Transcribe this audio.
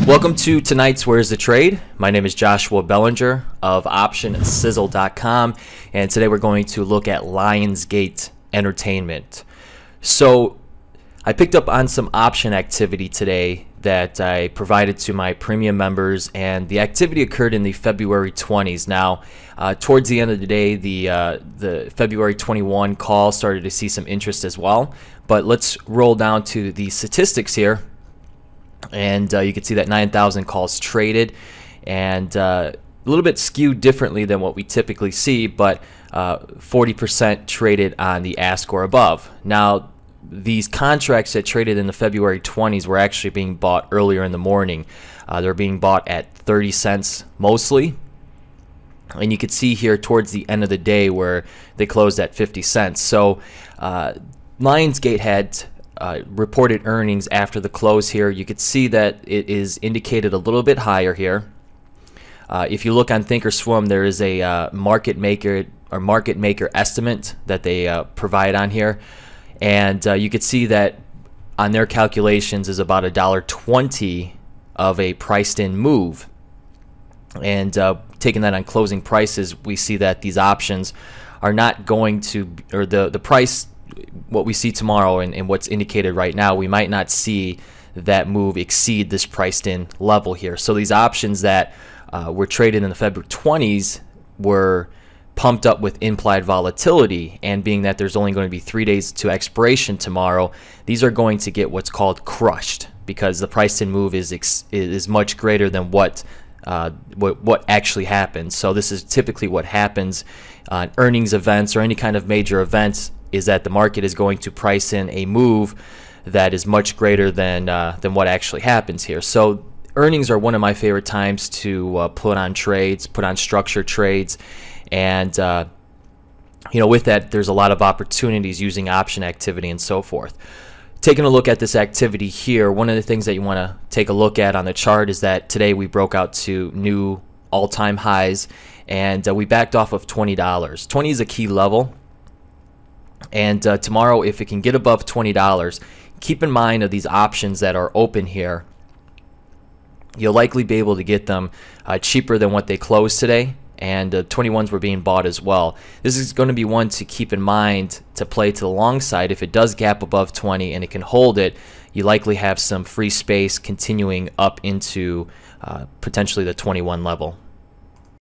Welcome to tonight's Where's the Trade? My name is Joshua Bellinger of OptionSizzle.com, and today we're going to look at Lionsgate Entertainment. So I picked up on some option activity today that I provided to my premium members, and the activity occurred in the February 20s. Now, towards the end of the day, the February 21 call started to see some interest as well. But let's roll down to the statistics here. And you can see that 9,000 calls traded, and a little bit skewed differently than what we typically see, but 40% traded on the ask or above. Now, these contracts that traded in the February 20s were actually being bought earlier in the morning. They're being bought at 30 cents mostly, and you can see here towards the end of the day where they closed at 50 cents. So Lionsgate had reported earnings after the close here. You could see that it is indicated a little bit higher here. If you look on Thinkorswim, there is a market maker estimate that they provide on here, and you could see that on their calculations is about $1.20 of a priced in move. And taking that on closing prices, we see that these options are not going to, or the price, what we see tomorrow and what's indicated right now, we might not see that move exceed this priced in level here. So these options that were traded in the February 20s were pumped up with implied volatility, and being that there's only going to be 3 days to expiration tomorrow, these are going to get what's called crushed, because the priced in move is much greater than what actually happens. So this is typically what happens on earnings events or any kind of major events, is that the market is going to price in a move that is much greater than what actually happens here. So earnings are one of my favorite times to put on trades, put on structured trades, and you know, with that, there's a lot of opportunities using option activity and so forth. Taking a look at this activity here, one of the things that you want to take a look at on the chart is that today we broke out to new all-time highs, and we backed off of $20. 20 is a key level. And tomorrow, if it can get above $20, keep in mind of these options that are open here, you'll likely be able to get them cheaper than what they closed today, and 21s were being bought as well. This is going to be one to keep in mind to play to the long side. If it does gap above 20 and it can hold it, you likely have some free space continuing up into potentially the 21 level.